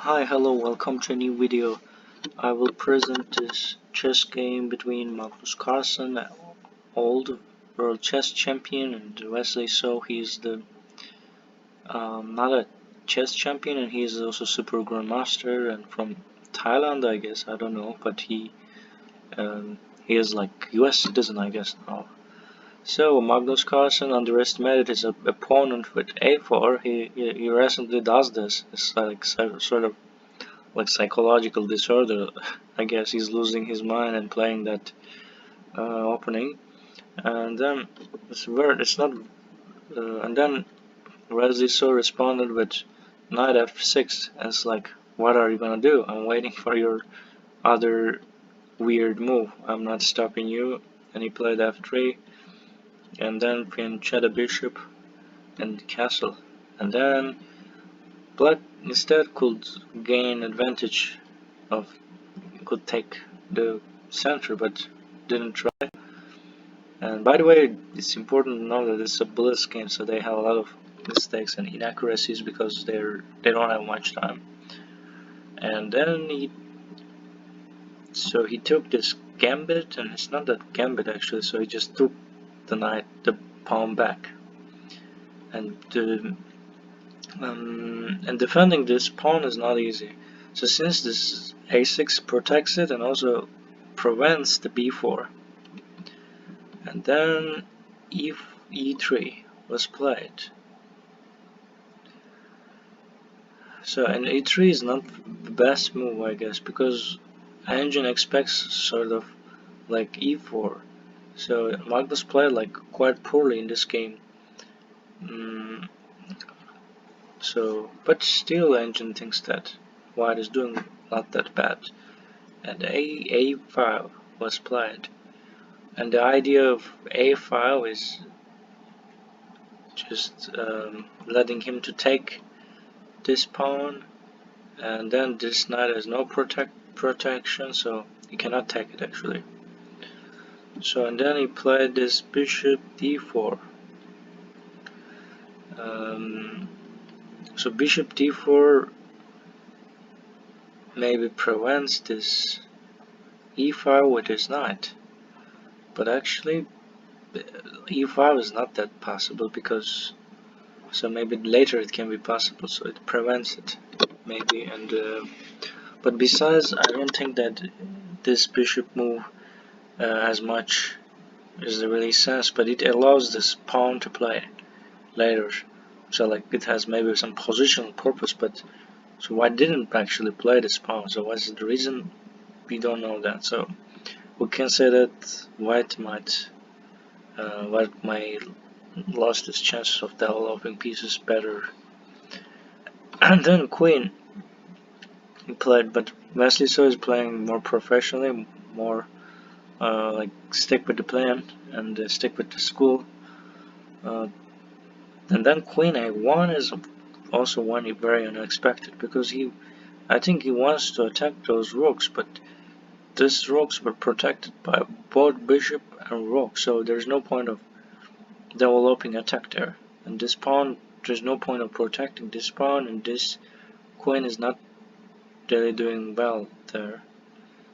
Hi, hello, welcome to a new video. I will present this chess game between Magnus Carlsen, old world chess champion, and Wesley So. He's the not a chess champion, and he's also super grandmaster and from Thailand, I guess. I don't know, but he is like U.S. citizen, I guess now. So Magnus Carlsen underestimated his opponent with a4. He recently does this. It's like sort of like psychological disorder. I guess he's losing his mind and playing that opening, and then it's weird. It's not, and then Wesley So responded with knight f6, and it's like, what are you gonna do? I'm waiting for your other weird move. I'm not stopping you. And he played f3, and then queen check the bishop and castle, and then black instead could gain advantage of could take the center, but didn't try. And by the way, it's important to know that it's a blitz game, so they have a lot of mistakes and inaccuracies because they don't have much time. And then he took this gambit, and it's not that gambit actually. So he just took the pawn back, and defending this pawn is not easy. So since this a6 protects it and also prevents the b4, and then e3 was played. So and e3 is not the best move, I guess, because engine expects sort of like e4. So Magnus played like quite poorly in this game. But still engine thinks that white is doing not that bad. And a5 was played. And the idea of a5 is just letting him to take this pawn, and then this knight has no protection, so he cannot take it actually. So and then he played this bishop d4. So bishop d4 maybe prevents this e5 with his knight, but actually e5 is not that possible, because so maybe later it can be possible, so it prevents it maybe. And but besides, I don't think that this bishop move as much is really sense, but it allows this pawn to play later, so like it has maybe some positional purpose. But so why didn't actually play this pawn? So what's the reason? We don't know that. So we can say that white might lost its chances of developing pieces better. And then queen he played, but Wesley So is playing more professionally, more like stick with the plan and stick with the school. And then queen a1 is also one very unexpected, because I think he wants to attack those rooks, but these rooks were protected by both bishop and rook, so there's no point of developing attack there. And this pawn, there's no point of protecting this pawn, and this queen is not really doing well there.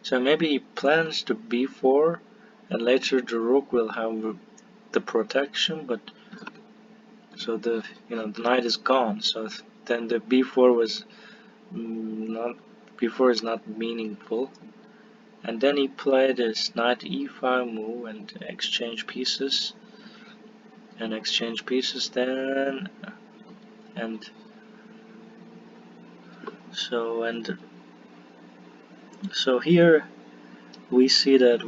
So maybe he plans to b4, and later the rook will have the protection, but so the knight is gone. So then the b4 was not b4 is not meaningful. And then he played this knight e5 move and exchange pieces. Then and so here we see that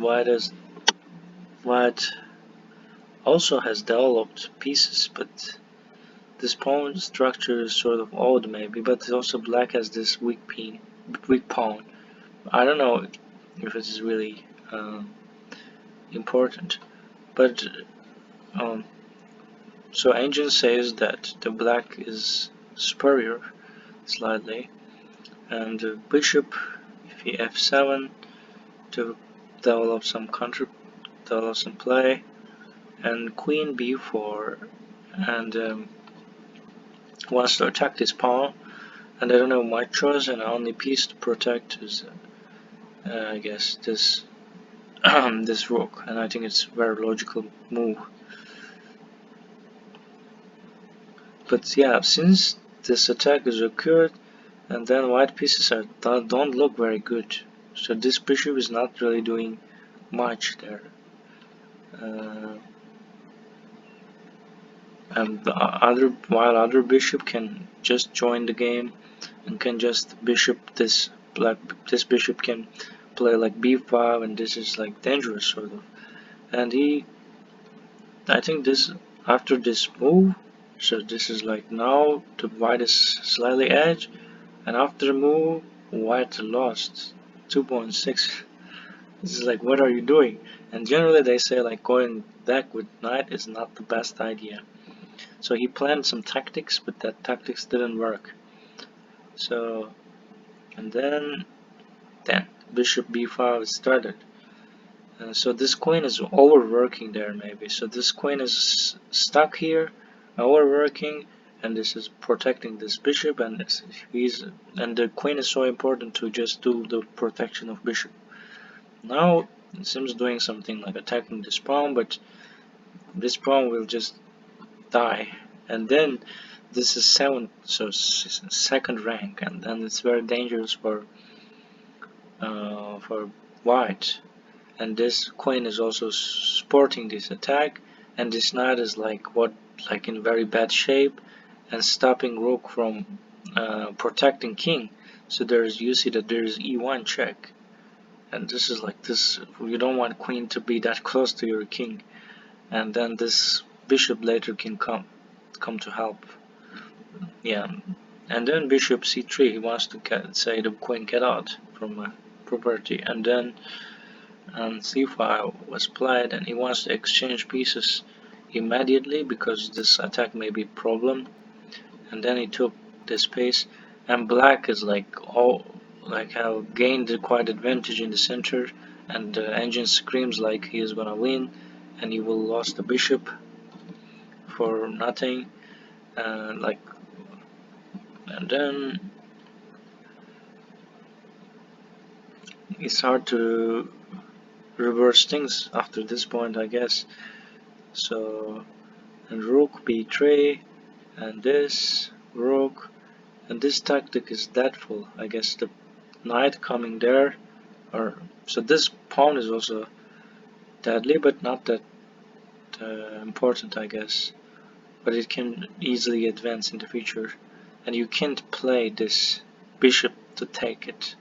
white also has developed pieces, but this pawn structure is sort of odd maybe, but also black has this weak pawn. I don't know if it is really important, but so engine says that the black is superior slightly, and the bishop, if he f7 to develop some play, and queen b4, and wants to attack this pawn, And I don't know my choice, and only piece to protect is I guess this this rook, and I think it's a very logical move. But yeah, since this attack has occurred, and then white pieces don't look very good, so this bishop is not really doing much there. Uh, and the while other bishop can just join the game and can just bishop this black, this bishop can play like b5, and this is like dangerous sort of. And I think this after this move, so this is like now the white is slightly edge, and after the move white lost 2.6. This is like, what are you doing? And generally they say like going back with knight is not the best idea. So he planned some tactics, but that tactics didn't work. So, and then bishop b5 started. So this queen is overworking there maybe. So this queen is stuck here, overworking, and this is protecting this bishop, and and the queen is so important to just do the protection of bishop. Now it seems doing something like attacking this pawn, but this pawn will just die. And then this is second rank, and then it's very dangerous for white. And this queen is also supporting this attack, and this knight is like in very bad shape and stopping rook from protecting king. So you see that there is e1 check, and this is like this. You don't want queen to be that close to your king, and then this bishop later can come to help. Yeah, and then bishop c3. He wants to say the queen get out from property, and then c5 was played, and he wants to exchange pieces immediately because this attack may be a problem. And then he took this piece, and black is like have gained quite advantage in the center, and the engine screams like he is gonna win, and he will lose the bishop for nothing. Like, and then it's hard to reverse things after this point, I guess. So, and rook b3, and this rook, and this tactic is deadful. I guess the knight coming there, or so this pawn is also deadly, but not that important, I guess. But it can easily advance in the future, and you can't play this bishop to take it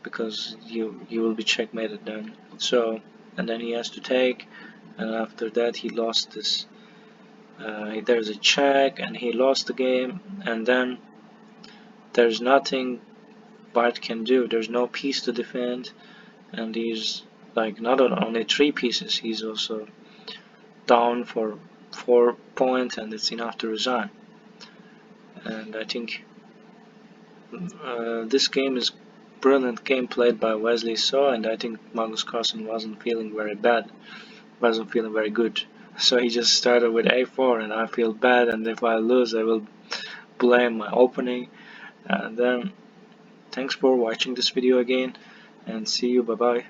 because you will be checkmated then. So, and then he has to take, and after that he lost this. There's a check, and he lost the game, and then there's nothing white can do. There's no piece to defend, and he's like not only 3 pieces, he's also down for 4 points, and it's enough to resign. And I think this game is brilliant game played by Wesley So, and I think Magnus Carlsen wasn't feeling very good. So he just started with a4, and I feel bad, and if I lose I will blame my opening. And then thanks for watching this video again, and see you, bye bye.